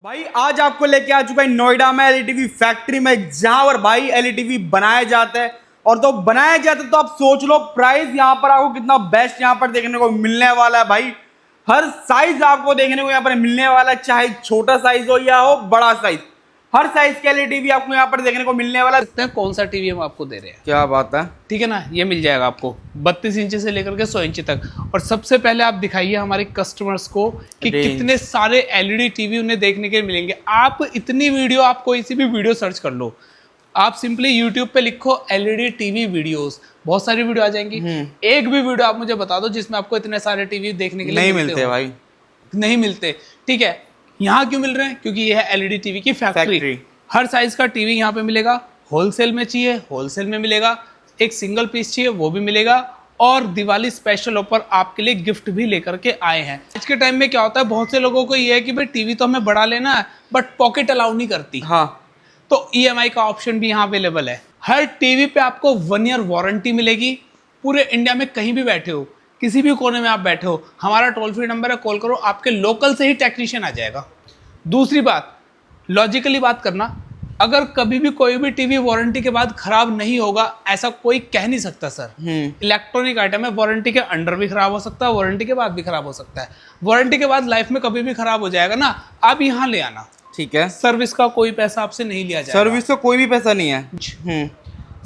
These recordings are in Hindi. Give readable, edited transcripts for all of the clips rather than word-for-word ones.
भाई आज आपको लेके आ चुका है नोएडा में एलईडी फैक्ट्री में, जहां पर भाई एलईडी बनाया जाता है। और तो बनाया जाता है तो आप सोच लो प्राइस यहाँ पर आपको कितना बेस्ट यहाँ पर देखने को मिलने वाला है। भाई हर साइज आपको देखने को यहाँ पर मिलने वाला है, चाहे छोटा साइज हो या हो बड़ा साइज, हर साइज के एलईडी आपको यहाँ पर देखने को मिलने वाला है। कौन सा टीवी हम आपको दे रहे हैं, क्या बात है, ठीक है ना। ये मिल जाएगा आपको 32 इंच से लेकर के 100 इंच तक। और सबसे पहले आप दिखाइए हमारे कस्टमर्स को कि कितने सारे एलईडी टीवी उन्हें देखने के मिलेंगे। आप इतनी वीडियो, आप कोई सी भी वीडियो सर्च कर लो, आप सिंपली यूट्यूब पे लिखो एलईडी टीवी वीडियोस, बहुत सारी वीडियो आ जाएंगी। एक भी वीडियो आप मुझे बता दो जिसमें आपको इतने सारे टीवी देखने के लिए नहीं मिलते भाई, नहीं मिलते। ठीक है, यहाँ क्यों मिल रहे हैं? क्योंकि ये है एलईडी टीवी की फैक्ट्री। हर साइज का टीवी यहाँ पे मिलेगा। होलसेल में चाहिए होलसेल में मिलेगा, एक सिंगल पीस चाहिए वो भी मिलेगा। और दिवाली स्पेशल ऑफर आपके लिए गिफ्ट भी लेकर के आए हैं। आज के टाइम में क्या होता है, बहुत से लोगों को ये है कि भाई टीवी तो हमें बड़ा लेना है बट पॉकेट अलाउ नहीं करती। हाँ, तो ईएमआई का ऑप्शन भी यहाँ अवेलेबल है। हर टीवी पे आपको 1 ईयर वारंटी मिलेगी। पूरे इंडिया में कहीं भी बैठे हो, किसी भी कोने में आप बैठे हो, हमारा टोल फ्री नंबर है, कॉल करो, आपके लोकल से ही टेक्नीशियन आ जाएगा। दूसरी बात, लॉजिकली बात करना, अगर कभी भी कोई भी टीवी वारंटी के बाद खराब नहीं होगा ऐसा कोई कह नहीं सकता सर। इलेक्ट्रॉनिक आइटम है, वारंटी के अंडर भी खराब हो सकता है, वारंटी के बाद भी खराब हो सकता है। वारंटी के बाद लाइफ में कभी भी खराब हो जाएगा ना, आप यहाँ ले आना, ठीक है। सर्विस का कोई पैसा आपसे नहीं लिया जाएगा। सर्विस का कोई भी पैसा नहीं है।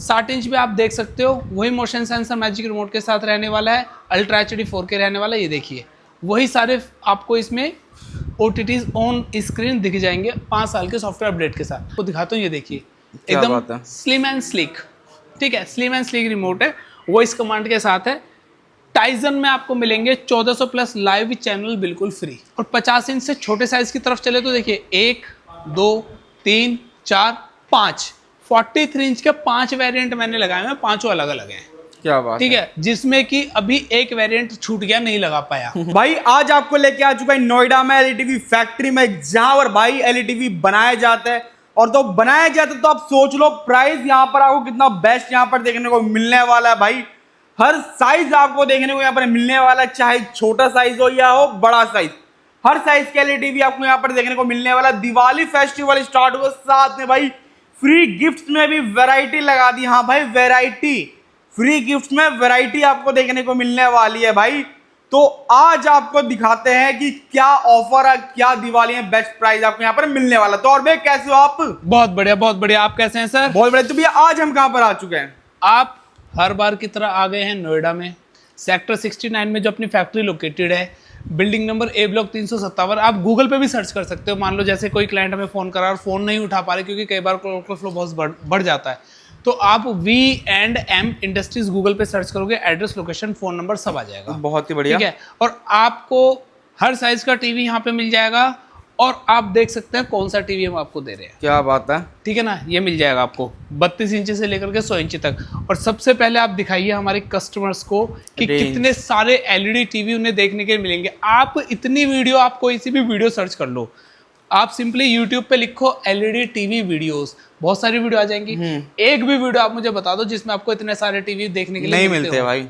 60 इंच पे आप देख सकते हो, वही मोशन सेंसर मैजिक रिमोट के साथ रहने वाला है, अल्ट्रा एचडी 4K रहने वाला है। ये देखिए, वही सारे आपको इसमें OTTs ऑन स्क्रीन दिख जाएंगे 5 साल के सॉफ्टवेयर अपडेट के साथ। तो दिखाता हूँ, ये देखिए एकदम स्लिम एंड स्लिक, ठीक है, स्लिम एंड स्लिक रिमोट है, वॉइस कमांड के साथ है। टाइजन में आपको मिलेंगे 1400 प्लस लाइव चैनल बिल्कुल फ्री। और 50 इंच से छोटे साइज की तरफ चले तो देखिए 1 2 3 4 5 43 इंच के 5 वेरिएंट मैंने लगाए हैं, पांचों अलग अलग हैं। क्या बात, ठीक है, जिसमें कि अभी एक वेरिएंट छूट गया, नहीं लगा पाया। भाई आज आपको लेके आ चुका है नोएडा में एलईडी फैक्ट्री में, जहां पर भाई एलईडी बनाया जाता है। और तो बनाया जाता है तो आप सोच लो प्राइस यहाँ पर आपको कितना बेस्ट यहाँ पर देखने को मिलने वाला है। भाई हर साइज आपको देखने को यहाँ पर मिलने वाला है, चाहे छोटा साइज हो या हो बड़ा साइज, हर साइज के एलईडी आपको यहाँ पर देखने को मिलने वाला है। दिवाली फेस्टिवल स्टार्ट हुआ, साथ में भाई फ्री गिफ्ट में भी वैरायटी लगा दी। हाँ भाई, वैरायटी, फ्री गिफ्ट में वैरायटी आपको देखने को मिलने वाली है। भाई तो आज आपको दिखाते हैं कि क्या ऑफर है, क्या दिवाली में बेस्ट प्राइस आपको यहाँ पर मिलने वाला। तो और भाई कैसे हो आप? बहुत बढ़िया बहुत बढ़िया, आप कैसे हैं सर? बहुत बढ़िया। तो भैया आज हम कहाँ पर आ चुके हैं? आप हर बार की तरह आ गए हैं नोएडा में, सेक्टर 69 में जो अपनी फैक्ट्री लोकेटेड है, बिल्डिंग नंबर A ब्लॉक 357। आप गूगल पे भी सर्च कर सकते हो। मान लो जैसे कोई क्लाइंट हमें फ़ोन करा और फ़ोन नहीं उठा पा रहे क्योंकि कई बार कॉल फ्लो बहुत बढ़ जाता है, तो आप V&M इंडस्ट्रीज गूगल पे सर्च करोगे, एड्रेस, लोकेशन, फ़ोन नंबर सब आ जाएगा। बहुत ही बढ़िया, ठीक है। और आपको हर साइज़ का टीवी यहाँ पे मिल जाएगा। और आप देख सकते हैं कौन सा टीवी हम आपको दे रहे हैं। क्या बात है, ठीक है ना। ये मिल जाएगा आपको 32 इंच से लेकर के 100 इंच तक। और सबसे पहले आप दिखाइए हमारे कस्टमर्स को कि कितने सारे एलईडी टीवी उन्हें देखने के मिलेंगे। आप इतनी वीडियो, आप कोई सी भी वीडियो सर्च कर लो, आप सिंपली यूट्यूब पे लिखो एलईडी टीवी वीडियोस, बहुत सारी वीडियो आ जाएंगी। एक भी वीडियो आप मुझे बता दो जिसमें आपको इतने सारे टीवी देखने के लिए नहीं मिलते भाई,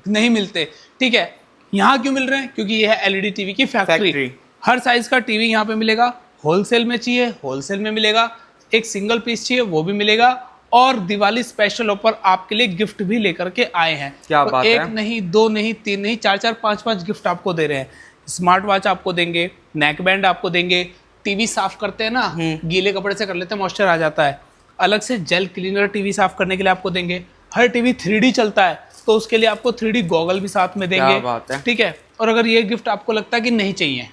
नहीं मिलते। ठीक है, यहाँ क्यों मिल रहे हैं? क्योंकि ये है एलईडी टीवी की फैक्ट्री। हर साइज का टीवी यहाँ पे मिलेगा। होलसेल में चाहिए होलसेल में मिलेगा, एक सिंगल पीस चाहिए वो भी मिलेगा। और दिवाली स्पेशल ऑफर आपके लिए गिफ्ट भी लेकर के आए हैं। क्या तो बात एक है? नहीं, 2 नहीं, 3 नहीं, 4 5 गिफ्ट आपको दे रहे हैं। स्मार्ट वॉच आपको देंगे, नेक बैंड आपको देंगे, टीवी साफ करते हैं ना, गीले कपड़े से कर लेते हैं, मॉइस्चर आ जाता है, अलग से जेल क्लीनर टीवी साफ करने के लिए आपको देंगे। हर टीवी 3D चलता है तो उसके लिए आपको 3D गॉगल भी साथ में देंगे। ठीक है। और अगर ये गिफ्ट आपको लगता है कि नहीं चाहिए,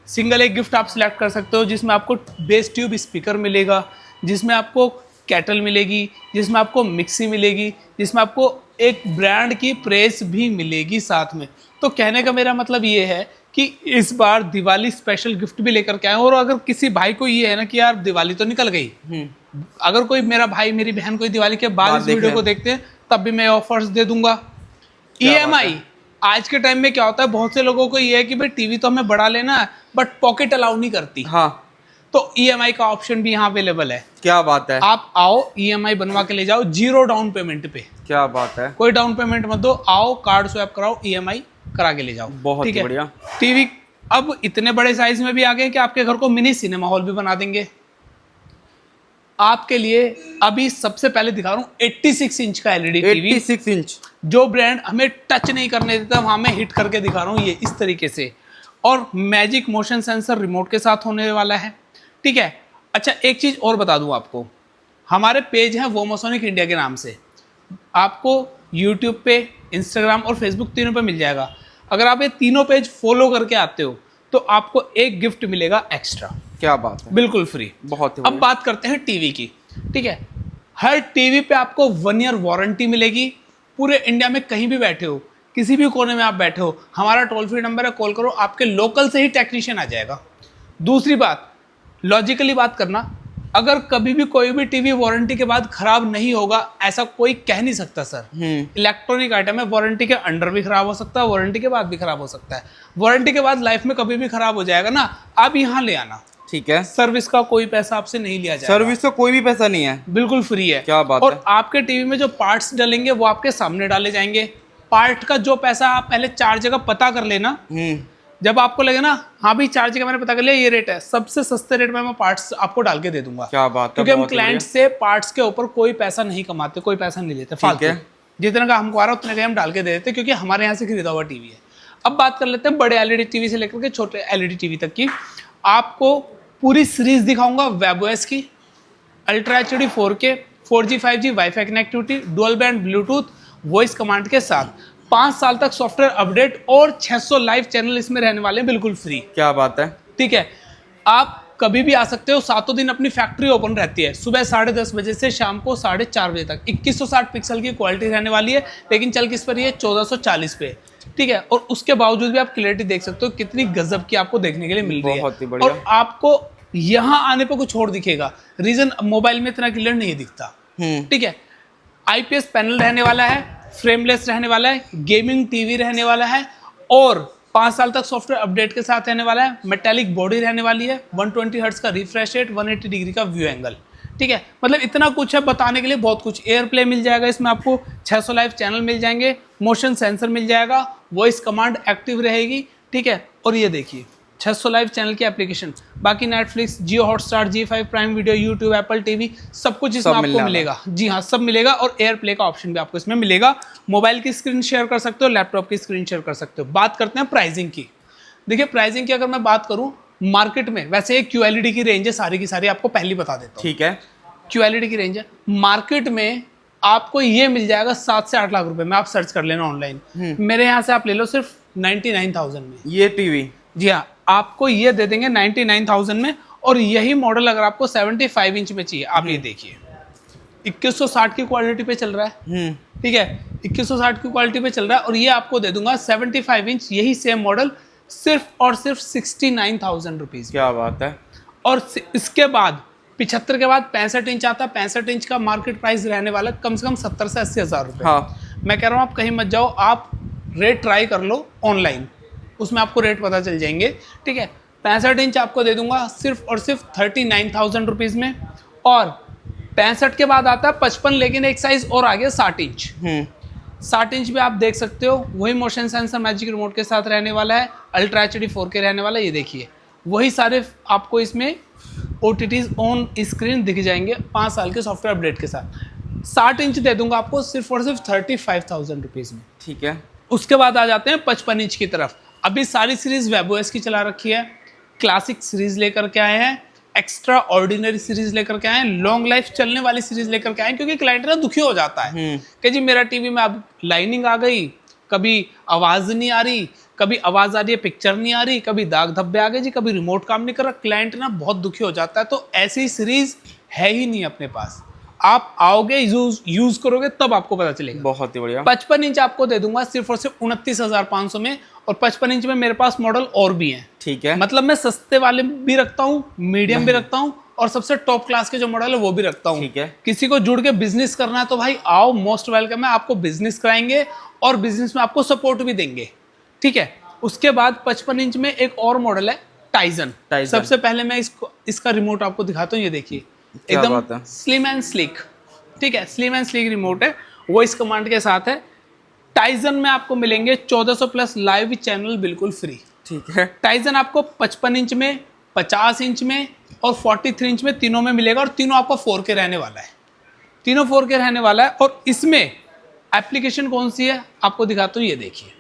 सिंगल एक गिफ्ट आप सिलेक्ट कर सकते हो, जिसमें आपको बेस ट्यूब स्पीकर मिलेगा, जिसमें आपको कैटल मिलेगी, जिसमें आपको मिक्सी मिलेगी, जिसमें आपको एक ब्रांड की प्रेस भी मिलेगी साथ में। तो कहने का मेरा मतलब ये है कि इस बार दिवाली स्पेशल गिफ्ट भी लेकर के आए। और अगर किसी भाई को ये है ना कि यार दिवाली तो निकल गई, अगर कोई मेरा भाई मेरी बहन कोई दिवाली के बाद इस वीडियो को देखते हैं, तब भी मैं ऑफर्स दे दूंगा। EMI आज के टाइम में क्या होता है, बहुत से लोगों को ये है कि भाई टीवी तो हमें बड़ा लेना है बट पॉकेट अलाउ नहीं करती। हाँ, तो EMI का ऑप्शन भी यहाँ अवेलेबल है। क्या बात है, आप आओ EMI बनवा के ले जाओ 0 डाउन पेमेंट पे। क्या बात है, कोई डाउन पेमेंट मत दो, आओ कार्ड स्वैप कराओ, EMI करा के ले जाओ। बहुत ही बढ़िया। टीवी अब इतने बड़े साइज में भी आ गए कि आपके घर को मिनी सिनेमा हॉल भी बना देंगे आपके लिए। अभी सबसे पहले दिखा रहा हूँ 86 इंच का एलईडी टीवी, 86 इंच, जो ब्रांड हमें टच नहीं करने देता वहां मैं हिट करके दिखा रहा हूँ ये इस तरीके से। और मैजिक मोशन सेंसर रिमोट के साथ होने वाला है, ठीक है। अच्छा एक चीज और बता दूं आपको, हमारे पेज है वोमोसोनिक इंडिया के नाम से, आपको यूट्यूब पे, इंस्टाग्राम और फेसबुक तीनों पे मिल जाएगा। अगर आप ये तीनों पेज फॉलो करके आते हो तो आपको एक गिफ्ट मिलेगा एक्स्ट्रा। क्या बात है, बिल्कुल फ्री। बहुत ही अब बात करते हैं टीवी की, ठीक है। हर टीवी पे आपको 1 ईयर वारंटी मिलेगी। पूरे इंडिया में कहीं भी बैठे हो, किसी भी कोने में आप बैठे हो, हमारा टोल फ्री नंबर है, कॉल करो, आपके लोकल से ही टेक्नीशियन आ जाएगा। दूसरी बात, लॉजिकली बात करना, अगर कभी भी कोई भी टीवी वारंटी के बाद खराब नहीं होगा ऐसा कोई कह नहीं सकता सर। इलेक्ट्रॉनिक आइटम है, वारंटी के अंडर भी खराब हो सकता है, वारंटी के बाद भी खराब हो सकता है। वारंटी के बाद लाइफ में कभी भी खराब हो जाएगा ना, आप यहाँ ले आना, ठीक है। सर्विस का कोई पैसा आपसे नहीं लिया जाएगा, सर्विस का कोई भी पैसा नहीं है, बिल्कुल फ्री है। क्या बात और है। आपके टीवी में जो पार्ट्स डलेंगे वो आपके सामने डाले जाएंगे। पार्ट का जो पैसा आप पहले 4 जगह पता कर लेना, जब आपको लगे ना हाँ भी 4 जगह मैंने पता कर लिया ये रेट है, सबसे सस्ते रेट में मैं पार्ट्स आपको डाल के दे दूंगा। क्या बात है, क्योंकि हम बहुत ही क्लाइंट से पार्ट्स के ऊपर कोई पैसा नहीं कमाते, कोई पैसा नहीं लेते फालतू, जितना का हमको आ रहा है उतने का हम डाल के दे देते, क्योंकि हमारे यहाँ से खरीदा हुआ टीवी है। अब बात कर लेते हैं बड़े एलईडी टीवी से लेकर के छोटे एलईडी टीवी तक की। आपको पूरी सीरीज दिखाऊंगा वेबओएस की, ultra HD 4K, 4G 5G wifi connectivity, dual band Bluetooth, voice command के साथ, 5 साल तक सॉफ्टवेयर अपडेट और 600 लाइव चैनल इसमें रहने वाले हैं बिल्कुल फ्री। क्या बात है, ठीक है। आप कभी भी आ सकते हो, 7 दिन अपनी फैक्ट्री ओपन रहती है, सुबह 10:30 बजे से शाम को 4:30 बजे तक। 2160 पिक्सल की क्वालिटी रहने वाली है, लेकिन चल किस पर ये 1440 पे, ठीक है। और उसके बावजूद भी आप क्लियरिटी देख सकते हो कितनी गजब की आपको देखने के लिए मिल रही है। बहुत ही बढ़िया। और आपको यहाँ आने पर कुछ और दिखेगा, रीजन मोबाइल में इतना क्लियर नहीं दिखता, ठीक है। आईपीएस पैनल रहने वाला है, फ्रेमलेस रहने वाला है, गेमिंग टीवी रहने वाला है और 5 साल तक सॉफ्टवेयर अपडेट के साथ रहने वाला है। मेटालिक बॉडी रहने वाली है, 120 हर्ट्ज का रिफ्रेश रेट, 180 डिग्री का व्यू एंगल, ठीक है। मतलब इतना कुछ है बताने के लिए, बहुत कुछ। एयर प्ले मिल जाएगा इसमें आपको, 600 लाइव चैनल मिल जाएंगे, मोशन सेंसर मिल जाएगा, वॉइस कमांड एक्टिव रहेगी, ठीक है। और ये देखिए 600 लाइव चैनल की एप्लीकेशन, बाकी Netflix, Jio Hotstar, G5 Prime Video, YouTube, Apple TV, सब कुछ इसमें आपको मिलेगा। जी हाँ, सब मिलेगा। और एयर प्ले का ऑप्शन भी आपको इसमें मिलेगा। मोबाइल की स्क्रीन शेयर कर सकते हो, लैपटॉप की स्क्रीन शेयर कर सकते हो। बात करते हैं प्राइसिंग की। देखिए प्राइसिंग की अगर मैं बात करूँ मार्केट में, वैसे एक QLED की रेंज है सारी की सारी, आपको पहले बता देता हूँ, ठीक है। QLED की रेंज है मार्केट में आपको ये मिल जाएगा 7 से 8 लाख रुपए में। आप सर्च कर लेना ऑनलाइन, मेरे यहाँ से आप ले लो सिर्फ 99,000 में ये टीवी। जी हाँ, आपको ये दे देंगे 99,000 में। और यही मॉडल अगर आपको 75 इंच में चाहिए, आप ये देखिए 2160 की क्वालिटी पे चल रहा है, ठीक है। 2160 की क्वालिटी पे चल रहा है और ये आपको दे दूंगा 75 इंच, यही सेम मॉडल सिर्फ और सिर्फ 69,000 रुपीज। क्या बात है। और इसके बाद 75 के बाद 65 इंच आता है। 65 इंच का मार्केट प्राइस रहने वाला कम से कम 70 से 80 हज़ार रुपये। हाँ। मैं कह रहा हूँ आप कहीं मत जाओ, आप रेट ट्राई कर लो ऑनलाइन, उसमें आपको रेट पता चल जाएंगे, ठीक है। 65 इंच आपको दे दूंगा सिर्फ और सिर्फ 39,000 रुपीज़ में। और 65 के बाद आता है 55, लेकिन एक साइज और आ गया 60 इंच। 60 इंच भी आप देख सकते हो, वही मोशन सेंसर मैजिक रिमोट के साथ रहने वाला है, अल्ट्रा एचडी 4K रहने वाला है। ये देखिए वही सारे आपको इसमें OTTs ऑन स्क्रीन दिख जाएंगे 5 साल के सॉफ्टवेयर अपडेट के साथ। 60 इंच दे दूंगा आपको सिर्फ और सिर्फ 35,000 रुपीज़ में, ठीक है। उसके बाद आ जाते हैं 55 इंच की तरफ। अभी सारी सीरीज वेबओएस की चला रखी है, क्लासिक सीरीज लेकर के आए हैं, एक्स्ट्रा ऑर्डिनरी सीरीज लेकर के आए हैं, लॉन्ग लाइफ चलने वाली सीरीज लेकर के आए हैं। क्योंकि क्लाइंट ना दुखी हो जाता है कि जी मेरा टीवी में अब लाइनिंग आ गई, कभी आवाज़ नहीं आ रही, कभी आवाज़ आ रही है पिक्चर नहीं आ रही, कभी दाग धब्बे आ गए जी, कभी रिमोट काम नहीं कर रहा। क्लाइंट ना बहुत दुखी हो जाता है। तो ऐसी सीरीज है ही नहीं अपने पास, आप आओगे यूज करोगे तब आपको पता चलेगा। बहुत ही बढ़िया। 55 इंच आपको दे दूंगा सिर्फ और सिर्फ 29,500 में। और 55 इंच में मेरे पास मॉडल और भी हैं, ठीक है। मतलब मैं सस्ते वाले भी रखता हूँ, मीडियम भी रखता हूँ और सबसे टॉप क्लास के जो मॉडल है वो भी रखता हूँ, ठीक है। किसी को जुड़ के बिजनेस करना है तो भाई आओ, मोस्ट वेलकम है। आपको बिजनेस कराएंगे और बिजनेस में आपको सपोर्ट भी देंगे, ठीक है। उसके बाद 55 इंच में एक और मॉडल है टाइजन। सबसे पहले मैं इसका रिमोट आपको दिखाता हूँ। ये देखिए एकदम स्लिम एंड स्लिक, ठीक है, स्लिम एंड स्लिक रिमोट है, वॉइस कमांड के साथ है। टाइजन में आपको मिलेंगे 1400 प्लस लाइव चैनल बिल्कुल फ्री, ठीक है। टाइजन आपको 55 इंच में, 50 इंच में और 43 इंच में तीनों में मिलेगा और तीनों आपको 4K रहने वाला है, तीनों 4K रहने वाला है। और इसमें एप्लीकेशन कौन सी है आपको दिखाता हूँ, ये देखिए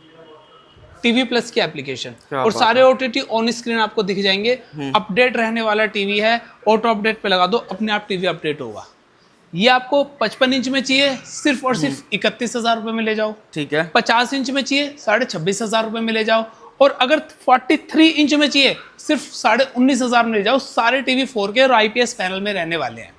टीवी प्लस की एप्लीकेशन और सारे OTT ऑन स्क्रीन आपको दिख जाएंगे। अपडेट रहने वाला टीवी है, ऑटो अपडेट पे लगा दो, अपने आप टीवी अपडेट होगा। ये आपको 55 इंच में चाहिए सिर्फ और सिर्फ 31,000 रुपये में ले जाओ, ठीक है। 50 इंच में चाहिए 26,500 रुपये में ले जाओ, और अगर 43 इंच में चाहिए सिर्फ 19,500 में ले जाओ। सारे टीवी 4K और IPS पैनल में रहने वाले हैं,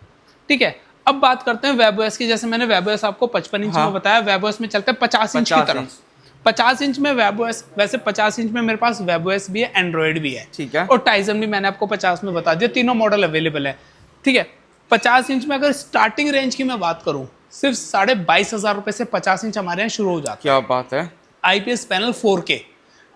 ठीक है। अब बात करते हैं वेबओएस की। जैसे मैंने वेबओएस आपको 55 इंच में बताया, वेबओएस में चलते हैं 50 इंच की तरफ। 50 इंच में वेबओएस, वैसे 50 इंच में मेरे पास वेबओएस भी है, एंड्रॉइड भी है, ठीक है। और टाइजन भी मैंने आपको 50 में बता दिया, तीनों मॉडल अवेलेबल है, ठीक है। 50 इंच में अगर स्टार्टिंग रेंज की मैं बात करूं, सिर्फ 22,500 रुपए से 50 इंच हमारे यहाँ शुरू हो जाता है। क्या बात है। IPS पैनल 4K,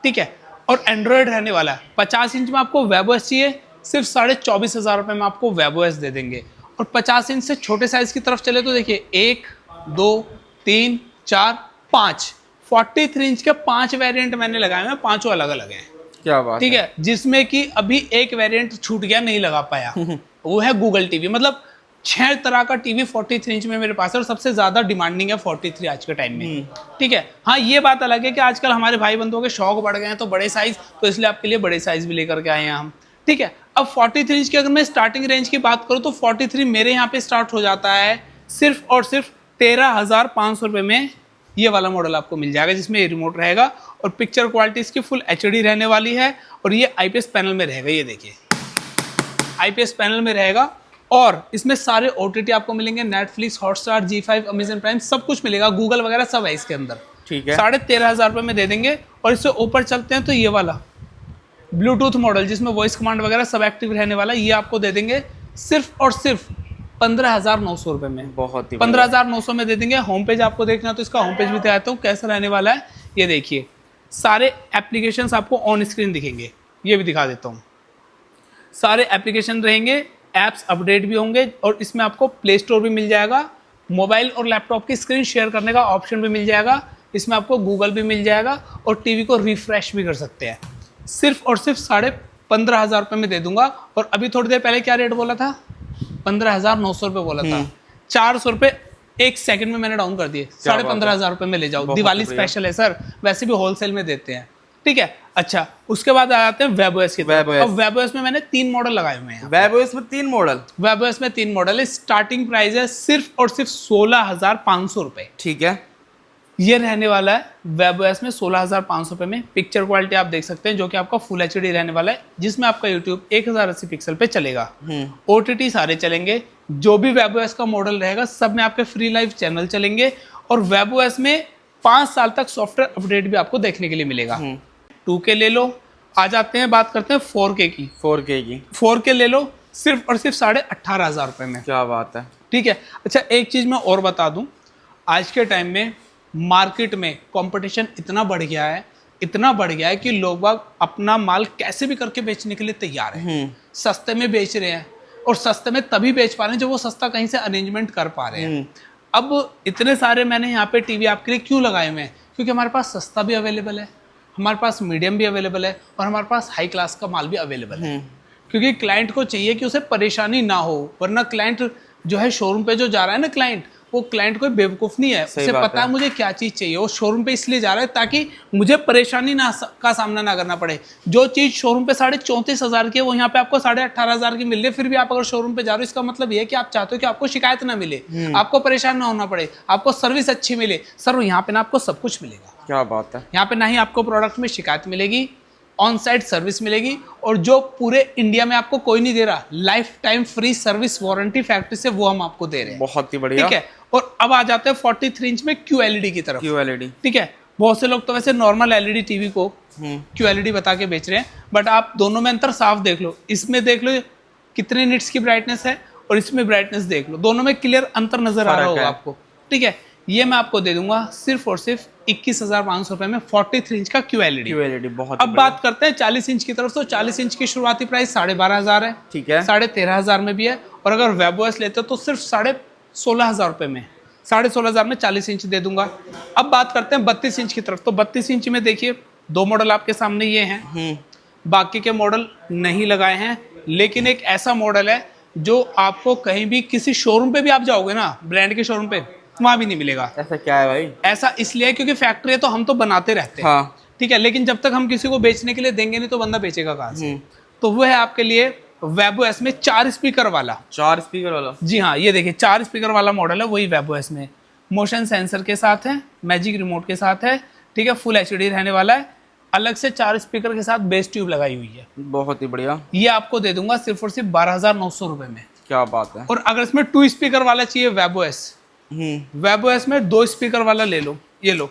ठीक है, और एंड्रॉइड रहने वाला है। 50 इंच में आपको वेबओएस चाहिए, सिर्फ 24,500 रुपये में आपको वेबओएस दे देंगे। और 50 इंच से छोटे साइज की तरफ चले तो देखिए 1, 2, 3, 4, 5, 43 इंच के 5 वेरिएंट मैंने लगाए हैं, पांचों अलग अलग हैं। क्या बात, ठीक है। जिसमें कि अभी एक वेरिएंट छूट गया, नहीं लगा पाया, वो है गूगल टीवी। मतलब 6 तरह का टीवी 43 इंच में मेरे पास है, और सबसे ज्यादा डिमांडिंग है 43 आज के टाइम में, ठीक है। हाँ, ये बात अलग है कि आजकल हमारे भाई बंधुओं के शौक बढ़ गए हैं, तो बड़े साइज, तो इसलिए आपके लिए बड़े साइज भी लेकर के आए हैं हम, ठीक है। अब 43 इंच की अगर मैं स्टार्टिंग रेंज की बात करूँ तो 43 मेरे यहाँ पे स्टार्ट हो जाता है सिर्फ और सिर्फ 13,500 रुपये में। ये वाला मॉडल आपको मिल जाएगा, जिसमें ये रिमोट रहेगा और पिक्चर क्वालिटी इसकी फुल HD रहने वाली है, और ये IPS पैनल में रहेगा। ये देखिए IPS पैनल में रहेगा, और इसमें सारे OTT आपको मिलेंगे, Netflix, Hotstar, G5, Amazon prime, सब कुछ मिलेगा, गूगल वगैरह सब है इसके अंदर, ठीक है। 13,500 रुपये में दे देंगे। और इससे ऊपर चलते हैं तो ये वाला ब्लूटूथ मॉडल, जिसमें वॉइस कमांड वगैरह सब एक्टिव रहने वाला है, ये आपको दे देंगे सिर्फ और सिर्फ 15,900 रुपये में। बहुत ही 15,900 में दे देंगे। होम पेज आपको देखना है तो इसका होम पेज भी दिखाता हूँ कैसा रहने वाला है। ये देखिए सारे एप्लीकेशंस आपको ऑन स्क्रीन दिखेंगे, ये भी दिखा देता हूँ। सारे एप्लीकेशन रहेंगे, ऐप्स अपडेट भी होंगे, और इसमें आपको प्ले स्टोर भी मिल जाएगा, मोबाइल और लैपटॉप की स्क्रीन शेयर करने का ऑप्शन भी मिल जाएगा, इसमें आपको गूगल भी मिल जाएगा, और टीवी को रिफ्रेश भी कर सकते हैं। सिर्फ और सिर्फ 15,500 रुपये में दे दूंगा। और अभी थोड़ी देर पहले क्या रेट बोला था, 15,900 रुपये बोला था, 400 रुपये 1 सेकंड में मैंने डाउन कर दिए, 15,500 रुपये में ले जाओ। दिवाली स्पेशल है सर, वैसे भी होलसेल में देते हैं, ठीक है। अच्छा, उसके बाद आ जाते हैं वेबओएस की तरफ। अब वेबओएस में मैंने 3 मॉडल लगाए हुए हैं। वेबओएस में 3 मॉडल, वेबओएस में 3 मॉडल है। स्टार्टिंग प्राइस है सिर्फ और सिर्फ 16,500 रुपये, ठीक है। ये रहने वाला है वेबओएस में 16,500 रुपये में। पिक्चर क्वालिटी आप देख सकते हैं, जो कि आपका फुल HD रहने वाला है, जिसमें आपका YouTube 1080 पिक्सल पे चलेगा। OTT सारे चलेंगे, जो भी वेबओएस का मॉडल रहेगा सब में आपके फ्री लाइव चैनल चलेंगे, और वेबओएस में 5 साल तक सॉफ्टवेयर अपडेट भी आपको देखने के लिए मिलेगा। 2K ले लो। आ जाते हैं, बात करते हैं 4K की। 4K ले लो सिर्फ और सिर्फ 18,500 रुपये में। क्या बात है, ठीक है। अच्छा, एक चीज़ मैं और बता दूं, आज के टाइम में मार्केट में कंपटीशन इतना बढ़ गया है, इतना बढ़ गया है कि लोग बाग अपना माल कैसे भी करके बेचने के लिए तैयार हैं। सस्ते में बेच रहे हैं, और सस्ते में तभी बेच पा रहे हैं जब वो सस्ता कहीं से अरेंजमेंट कर पा रहे हैं। अब इतने सारे मैंने यहाँ पे टीवी आपके लिए क्यों लगाए हुए हैं, क्योंकि हमारे पास सस्ता भी अवेलेबल है, हमारे पास मीडियम भी अवेलेबल है, और हमारे पास हाई क्लास का माल भी अवेलेबल है। क्योंकि क्लाइंट को चाहिए कि उसे परेशानी ना हो, वरना क्लाइंट जो है शोरूम पे जो जा रहा है ना, क्लाइंट, वो क्लाइंट कोई बेवकूफ़ नहीं है, उसे पता है मुझे क्या चीज़ चाहिए। वो शोरूम पे इसलिए जा रहा है ताकि मुझे परेशानी का सामना ना करना पड़े। जो चीज़ शोरूम पे 34,500 की है, वो यहाँ पे आपको 18,500 की मिल रही है। फिर भी आप अगर शोरूम पे जा रहे हो, इसका मतलब ये है कि आप चाहते हो कि आपको शिकायत ना मिले, आपको परेशान ना होना पड़े, आपको सर्विस अच्छी मिले। सर, यहाँ पे ना आपको सब कुछ मिलेगा। क्या बात है। यहाँ पे ना ही आपको प्रोडक्ट में शिकायत मिलेगी, ऑन साइट सर्विस मिलेगी, और जो पूरे इंडिया में आपको कोई नहीं दे रहा, life time free service warranty factory से, वो हम आपको दे रहे हैं। बहुत ही बढ़िया, ठीक है। और अब आ जाते हैं 43 इंच में QLED की तरफ। QLED, ठीक है। बहुत से लोग तो वैसे नॉर्मल LED टीवी को QLED बता के बेच रहे हैं, बट आप दोनों में अंतर साफ देख लो। इसमें देख लो कितने निट्स की ब्राइटनेस है, और इसमें ब्राइटनेस देख लो, दोनों में क्लियर अंतर नजर आ रहा होगा आपको। ठीक है। ये मैं आपको दे दूंगा सिर्फ और सिर्फ 21,500 रुपये में, 43 इंच का QLED। बहुत। अब बात करते हैं 40 इंच की तरफ। तो 40 इंच की शुरुआती प्राइस 12,500 है, ठीक है। 13,500 में भी है, और अगर वेबओएस लेते हो तो सिर्फ 16,500 रुपये में, 16,500 में 40 इंच दे दूंगा। अब बात करते हैं 32 इंच की तरफ। तो 32 इंच में देखिए दो मॉडल आपके सामने ये हैं, बाकी के मॉडल नहीं लगाए हैं। लेकिन एक ऐसा मॉडल है जो आपको कहीं भी किसी शोरूम पे भी आप जाओगे ना, ब्रांड के शोरूम पे, वहां भी नहीं मिलेगा। ऐसा क्या है भाई? ऐसा इसलिए है क्योंकि फैक्ट्री है तो हम तो बनाते रहते हैं, हाँ। ठीक है, लेकिन जब तक हम किसी को बेचने के लिए देंगे नहीं तो बंदा बेचेगा कहाँ से। तो वो है आपके लिए वेबो एस में 4 स्पीकर वाला। 4 स्पीकर वाला? जी हाँ, ये देखिए 4 स्पीकर वाला मॉडल है, वही वेबो एस में मोशन सेंसर के साथ है, मैजिक रिमोट के साथ है, ठीक है, फुल एचडी रहने वाला है। अलग से 4 स्पीकर के साथ बेस ट्यूब लगाई हुई है। बहुत ही बढ़िया। ये आपको दे दूंगा सिर्फ और सिर्फ 12,900 रुपए में। क्या बात है। और अगर इसमें 2 स्पीकर वाला चाहिए वेबो एस, वेबो एस में 2 स्पीकर वाला ले लो। ये लो,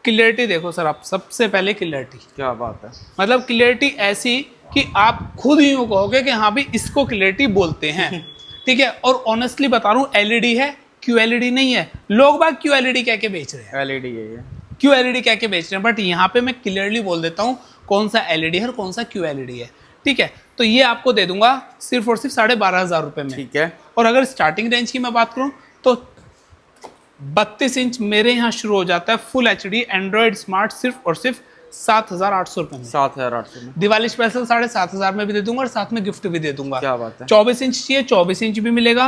क्लियरिटी देखो सर आप, सबसे पहले क्लियरिटी। क्या बात है। मतलब क्लियरिटी ऐसी कि आप खुद ही यूँ कहोगे कि हाँ भी इसको क्लियरिटी बोलते हैं, ठीक है। और ऑनेस्टली बता रहा हूँ, एलईडी है, QLED नहीं है। लोग बाग QLED कह के बेच रहे हैं, एलईडी है ये, QLED कह के बेच रहे हैं, बट यहाँ पे मैं क्लियरली बोल देता हूँ कौन सा एलईडी है और कौन सा QLED है, ठीक है। तो ये आपको दे दूंगा सिर्फ और सिर्फ 12,500 रुपये में, ठीक है। और अगर स्टार्टिंग रेंज की मैं बात करूँ तो 32 इंच मेरे यहाँ शुरू हो जाता है फुल HD एंड्रॉइड स्मार्ट सिर्फ और सिर्फ 7,800 रुपये में। 7,800 में दिवाली स्पेशल 7,500 में भी दे दूंगा और साथ में गिफ्ट भी दे दूंगा। क्या बात है। 24 इंच चाहिए, 24 इंच भी मिलेगा।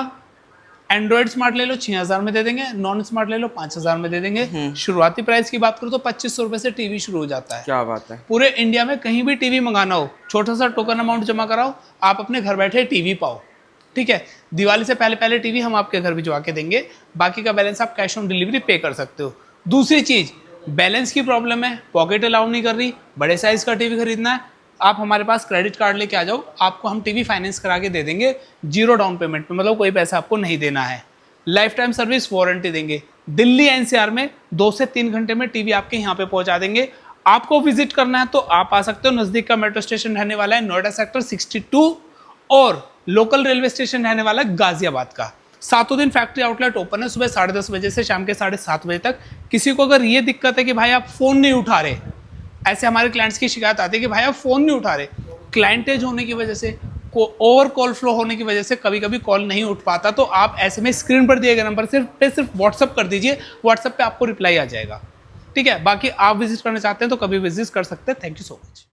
एंड्रॉइड स्मार्ट ले लो 6,000 में दे देंगे, नॉन स्मार्ट ले लो 5,000 में दे देंगे। शुरुआती प्राइस की बात करूँ तो 2,500 रुपये से टीवी शुरू हो जाता है। क्या बात है। पूरे इंडिया में कहीं भी टीवी मंगाना हो, छोटा सा टोकन अमाउंट जमा कराओ, आप अपने घर बैठे टीवी पाओ, ठीक है। दिवाली से पहले पहले टीवी हम आपके घर भिजवा के देंगे, बाकी का बैलेंस आप कैश ऑन डिलीवरी पे कर सकते हो। दूसरी चीज, बैलेंस की प्रॉब्लम है, पॉकेट अलाउ नहीं कर रही, बड़े साइज का टीवी खरीदना है, आप हमारे पास क्रेडिट कार्ड लेके आ जाओ, आपको हम टीवी फाइनेंस करा के दे देंगे 0 डाउन पेमेंट में, मतलब कोई पैसा आपको नहीं देना है। लाइफ टाइम सर्विस वारंटी देंगे। दिल्ली NCR में 2 से 3 घंटे में टीवी आपके यहाँ पे पहुँचा देंगे। आपको विजिट करना है तो आप आ सकते हो, नज़दीक का मेट्रो स्टेशन रहने वाला है नोएडा सेक्टर 62, और लोकल रेलवे स्टेशन रहने वाला है गाजियाबाद का। 7 दिन फैक्ट्री आउटलेट ओपन है, सुबह 10:30 बजे से शाम के 7:30 बजे तक। किसी को अगर ये दिक्कत है कि भाई आप फ़ोन नहीं उठा रहे, ऐसे हमारे क्लाइंट्स की शिकायत आती है कि भाई आप फ़ोन नहीं उठा रहे, क्लाइंटेज होने की वजह से, ओवर कॉल फ्लो होने की वजह से कभी कभी कॉल नहीं उठ पाता, तो आप ऐसे में स्क्रीन पर दिए गए नंबर सिर्फ व्हाट्सअप कर दीजिए, व्हाट्सअप पे आपको रिप्लाई आ जाएगा, ठीक है। बाकी आप विजिट करना चाहते हैं तो कभी विजिट कर सकते हैं। Thank you so much.